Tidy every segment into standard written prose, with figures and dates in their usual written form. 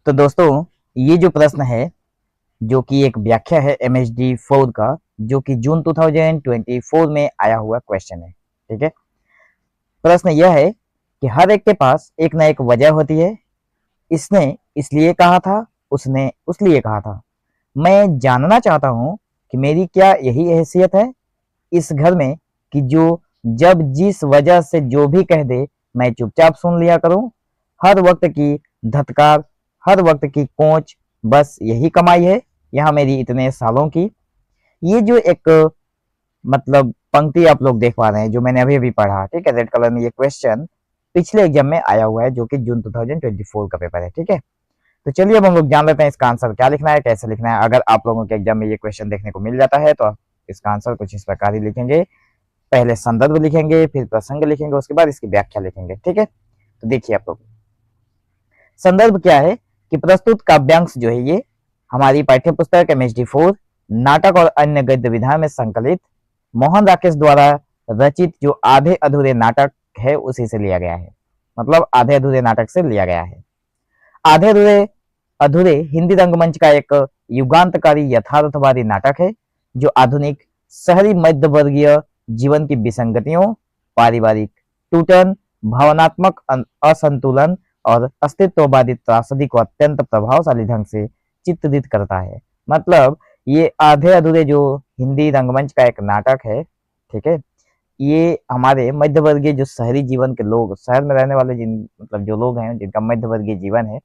तो दोस्तों, ये जो प्रश्न है जो कि एक व्याख्या है MHD 4 का, जो कि जून 2024 में आया हुआ क्वेश्चन है। ठीक है, प्रश्न यह है कि हर एक के पास एक ना एक वजह होती है। इसने इसलिए कहा था, उसने उसलिए कहा था। मैं जानना चाहता हूँ कि मेरी क्या यही हैसियत है इस घर में कि जो जब जिस वजह से जो भी कह दे मैं चुपचाप सुन लिया करूं। हर वक्त की धत्कार, हर वक्त की कोच, बस यही कमाई है यहाँ मेरी इतने सालों की। ये जो एक मतलब पंक्ति आप लोग देख पा रहे हैं जो मैंने अभी अभी पढ़ा, ठीक है, रेड कलर में, ये क्वेश्चन पिछले एग्जाम में आया हुआ है जो कि जून 2024 का पेपर है। ठीक है, तो चलिए अब हम लोग जान लेते हैं इसका आंसर क्या लिखना है, कैसे लिखना है। अगर आप लोगों के एग्जाम में ये क्वेश्चन देखने को मिल जाता है तो आप इसका आंसर कुछ इस प्रकार ही लिखेंगे। पहले संदर्भ लिखेंगे, फिर प्रसंग लिखेंगे, उसके बाद इसकी व्याख्या लिखेंगे। ठीक है, तो देखिए आप लोग, संदर्भ क्या है कि प्रस्तुत काव्यांश जो है ये हमारी पाठ्य पुस्तक MHD 4 नाटक और अन्य गद्य विधा में संकलित मोहन राकेश द्वारा रचित जो आधे अधूरे नाटक है उसी से लिया गया है। मतलब आधे अधूरे नाटक से लिया गया है। आधे अधूरे अधूरे हिंदी रंगमंच का एक युगांतकारी यथार्थवादी नाटक है जो आधुनिक शहरी मध्य वर्गीय जीवन की विसंगतियों, पारिवारिक टूटन, भावनात्मक असंतुलन और अस्तित्ववादी त्रासदी को अत्यंत प्रभावशाली ढंग से चित्रित करता है। मतलब ये आधे अधूरे जो हिंदी रंगमंच का एक नाटक है, ठीक है, ये हमारे मध्य वर्गीय जो शहरी जीवन के लोग, शहर में रहने वाले जिन मतलब जो लोग हैं जिनका मध्य वर्गीय जीवन है,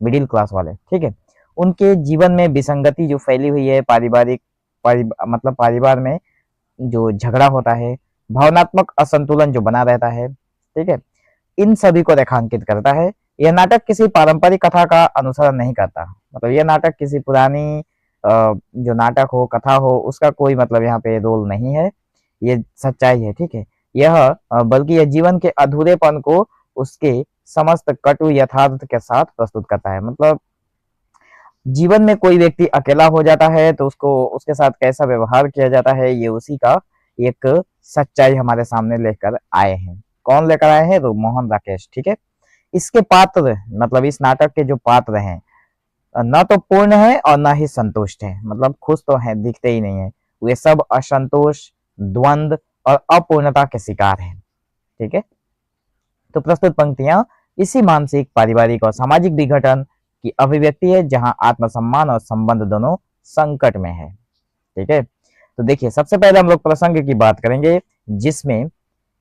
मिडिल क्लास वाले, ठीक है, उनके जीवन में विसंगति जो फैली हुई है, मतलब परिवार में जो झगड़ा होता है, भावनात्मक असंतुलन जो बना रहता है, ठीक है, इन सभी को रेखांकित करता है। यह नाटक किसी पारंपरिक कथा का अनुसरण नहीं करता। मतलब यह नाटक किसी पुरानी जो नाटक हो, कथा हो, उसका कोई मतलब यहाँ पे रोल नहीं है। ये सच्चाई है, ठीक है। यह बल्कि यह जीवन के अधूरेपन को उसके समस्त कटु यथार्थ के साथ प्रस्तुत करता है। मतलब जीवन में कोई व्यक्ति अकेला हो जाता है तो उसको उसके साथ कैसा व्यवहार किया जाता है, ये उसी का एक सच्चाई हमारे सामने लेकर आए हैं। कौन लेकर आए हैं? तो मोहन राकेश, ठीक है। इसके पात्र, मतलब इस नाटक के जो पात्र हैं, न तो पूर्ण है और न ही संतुष्ट है। मतलब खुश तो है, दिखते ही नहीं है, वे सब असंतोष, द्वंद और अपूर्णता के शिकार हैं। ठीक है, तो प्रस्तुत पंक्तियां इसी मानसिक, पारिवारिक और सामाजिक विघटन की अभिव्यक्ति है जहां आत्मसम्मान और संबंध दोनों संकट में है। ठीक है, तो देखिए सबसे पहले हम लोग प्रसंग की बात करेंगे जिसमें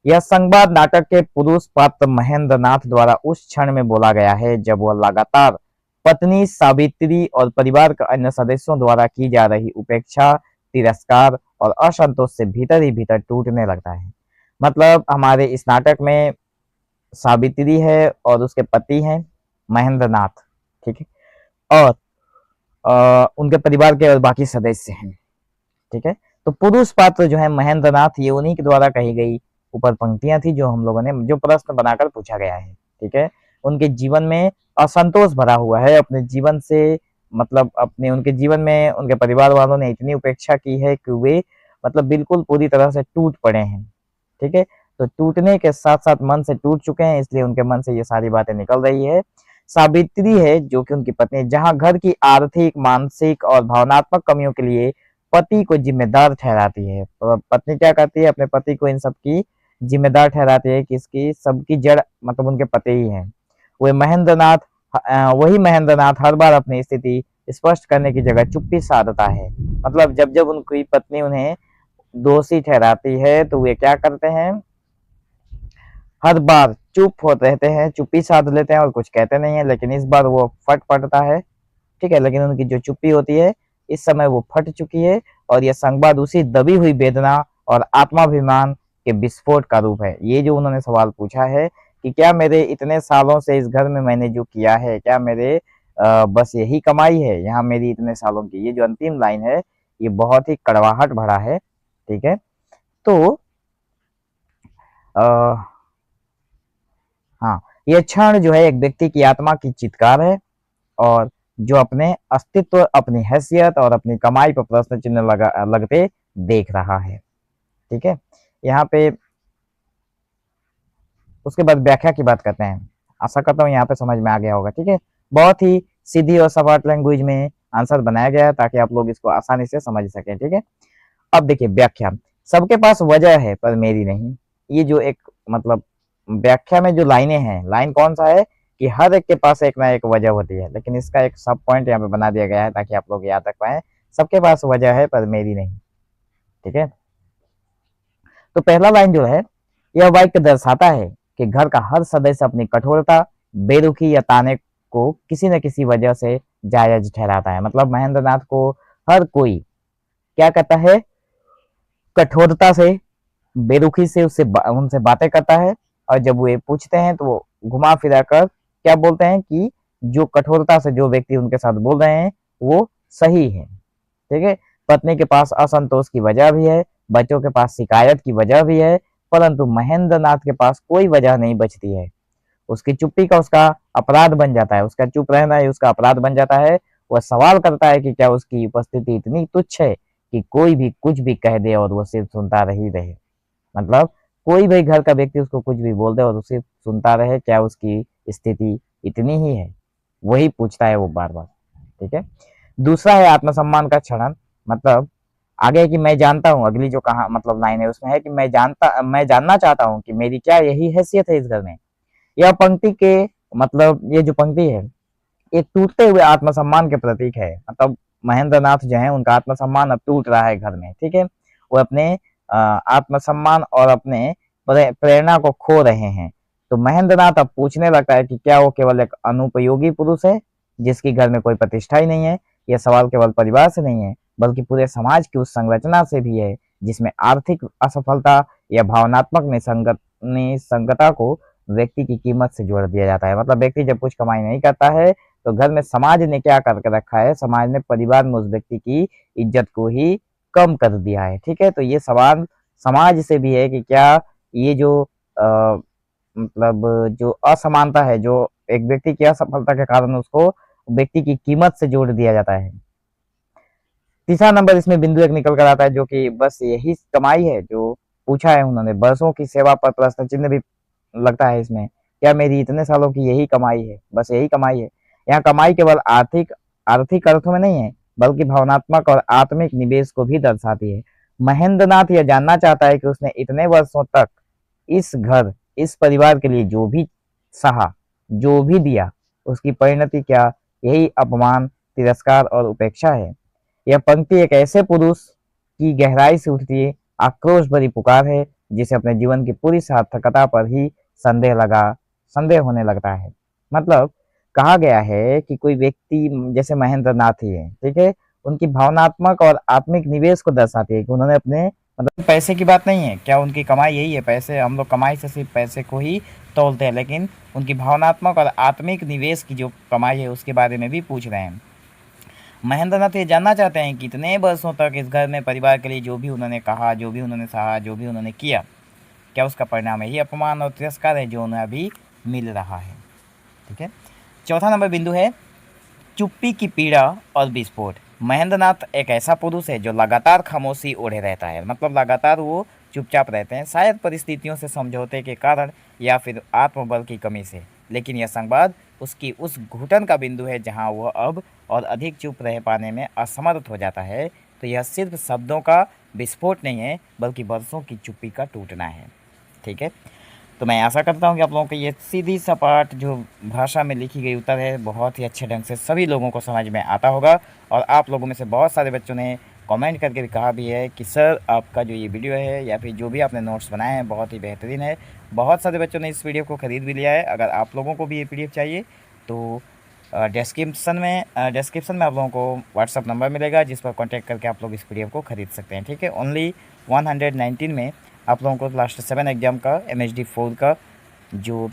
यह संवाद नाटक के पुरुष पात्र महेंद्र नाथ द्वारा उस क्षण में बोला गया है जब वह लगातार पत्नी सावित्री और परिवार के अन्य सदस्यों द्वारा की जा रही उपेक्षा, तिरस्कार और असंतोष से भीतर ही भीतर टूटने लगता है। मतलब हमारे इस नाटक में सावित्री है और उसके पति हैं महेंद्र नाथ, ठीक है, और उनके परिवार के और बाकी सदस्य हैं। ठीक है, तो पुरुष पात्र जो है महेंद्र नाथ, ये उन्हीं के द्वारा कही गई ऊपर पंक्तियां थी जो हम लोगों ने जो प्रश्न बनाकर पूछा गया है। ठीक है, उनके जीवन में असंतोष भरा हुआ है अपने जीवन से। मतलब अपने उनके जीवन में उनके परिवार वालों ने इतनी उपेक्षा की है कि वे मतलब बिल्कुल पूरी तरह से टूट पड़े हैं। ठीक है, तो टूटने के साथ साथ मन से टूट चुके हैं, इसलिए उनके मन से ये सारी बातें निकल रही है। सावित्री है जो कि उनकी पत्नी, जहां घर की आर्थिक, मानसिक और भावनात्मक कमियों के लिए पति को जिम्मेदार ठहराती है। तो पत्नी क्या करती है? अपने पति को इन सब की जिम्मेदार ठहराती है कि इसकी सबकी जड़ मतलब उनके पति ही हैं। वही महेंद्र नाथ हर बार अपनी स्थिति स्पष्ट करने की जगह चुप्पी साधता है। मतलब जब जब उनकी पत्नी उन्हें दोषी ठहराती है तो वे क्या करते हैं? हर बार चुप होते रहते हैं, चुप्पी साध लेते हैं और कुछ कहते नहीं है। लेकिन इस बार वो फट पड़ता है, ठीक है, लेकिन उनकी जो चुप्पी होती है इस समय वो फट चुकी है और यह संवाद उसी दबी हुई वेदना और आत्माभिमान के विस्फोट का रूप है। ये जो उन्होंने सवाल पूछा है कि क्या मेरे इतने सालों से इस घर में मैंने जो किया है, क्या मेरे बस यही कमाई है यहाँ मेरी इतने सालों की? ये जो अंतिम लाइन है ये बहुत ही कड़वाहट भरा है। ठीक है, तो हाँ, यह क्षण जो है एक व्यक्ति की आत्मा की चित्कार है और जो अपने अस्तित्व, अपनी हैसियत और अपनी कमाई पर प्रश्न चिन्ह लगते देख रहा है। ठीक है, यहाँ पे उसके बाद व्याख्या की बात करते हैं। आशा करता हूँ यहाँ पे समझ में आ गया होगा। ठीक है, बहुत ही सीधी और सपाट लैंग्वेज में आंसर बनाया गया है ताकि आप लोग इसको आसानी से समझ सकें। ठीक है, अब देखिए व्याख्या। सबके पास वजह है पर मेरी नहीं। ये जो एक मतलब व्याख्या में जो लाइनें हैं, लाइन कौन सा है कि हर एक के पास एक ना एक वजह होती है, लेकिन इसका एक सब पॉइंट यहाँ पे बना दिया गया है ताकि आप लोग याद रख पाए। सबके पास वजह है पर मेरी नहीं। ठीक है, तो पहला लाइन जो है यह वाक्य दर्शाता है कि घर का हर सदस्य अपनी कठोरता, बेरुखी या ताने को किसी न किसी वजह से जायज ठहराता है। मतलब महेंद्र नाथ को हर कोई क्या कहता है, कठोरता से, बेरुखी से उनसे बातें करता है, और जब वो ये पूछते हैं तो वो घुमा फिरा कर क्या बोलते हैं कि जो कठोरता से जो व्यक्ति उनके साथ बोल रहे हैं वो सही है। ठीक है, पत्नी के पास असंतोष की वजह भी है, बच्चों के पास शिकायत की वजह भी है, परंतु महेंद्र नाथ के पास कोई वजह नहीं बचती है। उसकी चुप्पी का उसका अपराध बन जाता है, उसका चुप रहना ही उसका अपराध बन जाता है। वह सवाल करता है कि क्या उसकी उपस्थिति इतनी तुच्छ है कि कोई भी कुछ भी कह दे और वो सिर्फ सुनता ही रहे। मतलब कोई भी घर का व्यक्ति उसको कुछ भी बोल दे और उसे सुनता रहे, क्या उसकी स्थिति इतनी ही है? वही पूछता है वो बार बार। ठीक है, दूसरा है आत्मसम्मान का क्षरण। मतलब आगे कि मैं जानता हूँ, अगली जो कहा मतलब लाइन है उसमें है कि मैं जानना चाहता हूँ कि मेरी क्या यही हैसियत है इस घर में। यह पंक्ति के मतलब ये जो पंक्ति है एक टूटते हुए आत्मसम्मान के प्रतीक है। मतलब महेंद्र नाथ जो है उनका आत्मसम्मान अब टूट रहा है घर में। ठीक है, वो अपने आत्मसम्मान और अपने प्रेरणा को खो रहे हैं। तो महेंद्र नाथ अब पूछने लगता है कि क्या वो केवल एक अनुपयोगी पुरुष है जिसकी घर में कोई प्रतिष्ठा ही नहीं है। यह सवाल केवल परिवार से नहीं है बल्कि पूरे समाज की उस संरचना से भी है जिसमें आर्थिक असफलता या भावनात्मक निसंगता को व्यक्ति की कीमत से जोड़ दिया जाता है। मतलब व्यक्ति जब कुछ कमाई नहीं करता है तो घर में समाज ने क्या करके रखा है, समाज ने परिवार में उस व्यक्ति की इज्जत को ही कम कर दिया है। ठीक है, तो ये सवाल समाज से भी है कि क्या ये जो मतलब जो असमानता है, जो एक व्यक्ति की असफलता के कारण उसको व्यक्ति की कीमत से जोड़ दिया जाता है। तीसरा नंबर इसमें बिंदु एक निकल कर आता है जो कि बस यही कमाई है जो पूछा है उन्होंने। बरसों की सेवा पर प्रश्न चिन्ह भी लगता है इसमें। क्या मेरी इतने सालों की यही कमाई है? बस यही कमाई है। यहाँ कमाई केवल आर्थिक आर्थिक अर्थों में नहीं है बल्कि भावनात्मक और आत्मिक निवेश को भी दर्शाती है। महेंद्र नाथ यह जानना चाहता है कि उसने इतने वर्षों तक इस घर, इस परिवार के लिए जो भी सहा, जो भी दिया, उसकी परिणति क्या यही अपमान, तिरस्कार और उपेक्षा है। यह पंक्ति एक ऐसे पुरुष की गहराई से उठती आक्रोश भरी पुकार है जिसे अपने जीवन की पूरी सार्थकता पर ही संदेह होने लगता है। मतलब कहा गया है कि कोई व्यक्ति जैसे महेंद्र नाथ ही है, ठीक है, उनकी भावनात्मक और आत्मिक निवेश को दर्शाती है कि उन्होंने अपने मतलब पैसे की बात नहीं है, क्या उनकी कमाई यही है? पैसे, हम लोग कमाई से सिर्फ पैसे को ही तोलते हैं, लेकिन उनकी भावनात्मक और आत्मिक निवेश की जो कमाई है उसके बारे में भी पूछ रहे हैं। महेंद्र नाथ ये जानना चाहते हैं कि इतने वर्षों तक इस घर में परिवार के लिए जो भी उन्होंने कहा, जो भी उन्होंने सहा, जो भी उन्होंने किया, क्या उसका परिणाम यही अपमान और तिरस्कार है जो उन्हें अभी मिल रहा है। ठीक है, चौथा नंबर बिंदु है चुप्पी की पीड़ा और विस्फोट। महेंद्र नाथ एक ऐसा पुरुष है जो लगातार खामोशी ओढ़े रहता है। मतलब लगातार वो चुपचाप रहते हैं, शायद परिस्थितियों से समझौते के कारण या फिर आत्मबल की कमी से। लेकिन यह संवाद उसकी उस घुटन का बिंदु है जहां वह अब और अधिक चुप रह पाने में असमर्थ हो जाता है। तो यह सिर्फ शब्दों का विस्फोट नहीं है बल्कि वर्षों की चुप्पी का टूटना है। ठीक है, तो मैं आशा करता हूँ कि आप लोगों को ये सीधी सपाट जो भाषा में लिखी गई उत्तर है बहुत ही अच्छे ढंग से सभी लोगों को समझ में आता होगा। और आप लोगों में से बहुत सारे बच्चों ने कमेंट करके भी कहा भी है कि सर आपका जो ये वीडियो है या फिर जो भी आपने नोट्स बनाए हैं बहुत ही बेहतरीन है। बहुत सारे बच्चों ने इस वीडियो को ख़रीद भी लिया है। अगर आप लोगों को भी ये PDF चाहिए तो डिस्क्रिप्शन में आप लोगों को व्हाट्सअप नंबर मिलेगा जिस पर कॉन्टैक्ट करके आप लोग इस PDF को ख़रीद सकते हैं। ठीक है, ओनली 119 में आप लोगों को लास्ट 7 एग्ज़ाम का MHD 4 का जो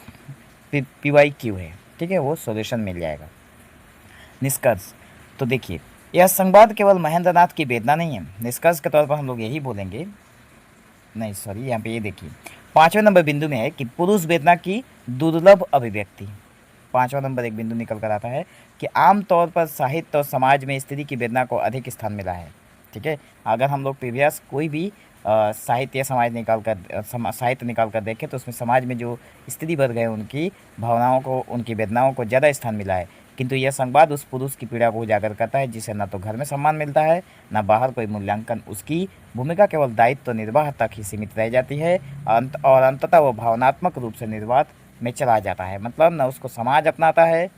PYQ है, ठीक है, वो सॉल्यूशन मिल जाएगा। निष्कर्ष तो देखिए, यह संवाद केवल महेंद्र नाथ की वेदना नहीं है। निष्कर्ष के तौर पर हम लोग यही बोलेंगे, नहीं सॉरी, यहाँ पे ये देखिए 5वें नंबर बिंदु में है कि पुरुष वेदना की दुर्लभ अभिव्यक्ति। 5वां नंबर एक बिंदु निकल कर आता है कि आमतौर पर साहित्य और समाज में स्त्री की वेदना को अधिक स्थान मिला है। ठीक है, अगर हम लोग प्रीवियस कोई भी साहित्य निकाल कर देखें तो उसमें समाज में जो स्त्री वर्ग है उनकी भावनाओं को, उनकी वेदनाओं को ज़्यादा स्थान मिला है। किंतु यह संवाद उस पुरुष की पीड़ा को उजागर करता है जिसे न तो घर में सम्मान मिलता है, न बाहर कोई मूल्यांकन। उसकी भूमिका केवल दायित्व निर्वाह तक ही सीमित रह जाती है और अंततः वो भावनात्मक रूप से निर्वात में चला जाता है। मतलब न उसको समाज अपनाता है,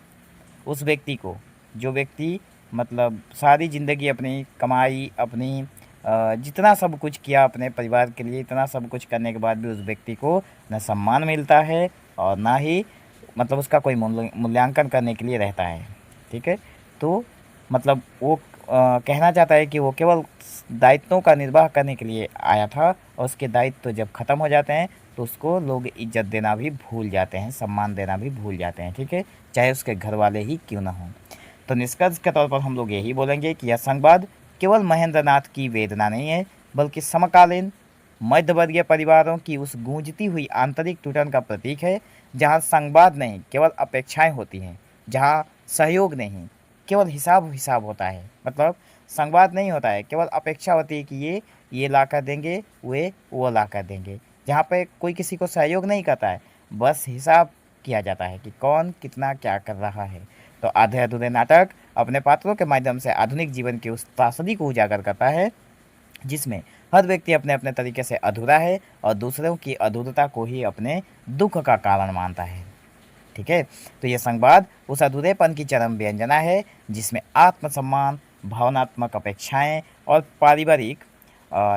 उस व्यक्ति को, जो व्यक्ति मतलब सारी ज़िंदगी अपनी कमाई, अपनी जितना सब कुछ किया अपने परिवार के लिए, इतना सब कुछ करने के बाद भी उस व्यक्ति को न सम्मान मिलता है और ना ही मतलब उसका कोई मूल्यांकन करने के लिए रहता है। ठीक है, तो मतलब वो कहना चाहता है कि वो केवल दायित्वों का निर्वाह करने के लिए आया था और उसके दायित्व जब ख़त्म हो जाते हैं तो उसको लोग इज्जत देना भी भूल जाते हैं, सम्मान देना भी भूल जाते हैं। ठीक है, चाहे उसके घर वाले ही क्यों ना हों। तो निष्कर्ष के तौर पर हम लोग यही बोलेंगे कि यह संवाद केवल महेंद्र नाथ की वेदना नहीं है, बल्कि समकालीन मध्यवर्गीय परिवारों की उस गूंजती हुई आंतरिक टूटन का प्रतीक है, जहां संवाद नहीं केवल अपेक्षाएं होती हैं, जहां सहयोग नहीं केवल हिसाब हिसाब होता है। मतलब संवाद नहीं होता है, केवल अपेक्षा होती है कि ये ला कर देंगे, वे वो ला कर देंगे। जहाँ पे कोई किसी को सहयोग नहीं करता है, बस हिसाब किया जाता है कि कौन कितना क्या कर रहा है। तो आधे अधूरे नाटक अपने पात्रों के माध्यम से आधुनिक जीवन की उस त्रासदी को उजागर करता है जिसमें हर व्यक्ति अपने अपने तरीके से अधूरा है और दूसरों की अधूरता को ही अपने दुख का कारण मानता है। ठीक है, तो ये संवाद उस अधूरेपन की चरम व्यंजना है जिसमें आत्मसम्मान, भावनात्मक अपेक्षाएं और पारिवारिक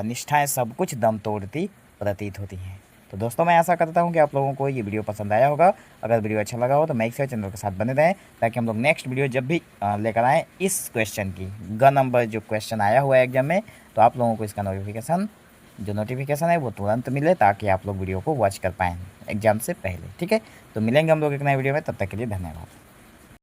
निष्ठाएं सब कुछ दम तोड़ती प्रतीत होती हैं। तो दोस्तों, मैं आशा करता हूँ कि आप लोगों को ये वीडियो पसंद आया होगा। अगर वीडियो अच्छा लगा हो तो मेक श्योर चैनल के साथ बने रहें, ताकि हम लोग नेक्स्ट वीडियो जब भी लेकर आएँ इस क्वेश्चन की ग नंबर जो क्वेश्चन आया हुआ है एग्जाम में, तो आप लोगों को इसका नोटिफिकेशन है वो तुरंत मिले, ताकि आप लोग वीडियो को वॉच कर पाएँ एग्जाम से पहले। ठीक है, तो मिलेंगे हम लोग एक नए वीडियो में, तब तक के लिए धन्यवाद।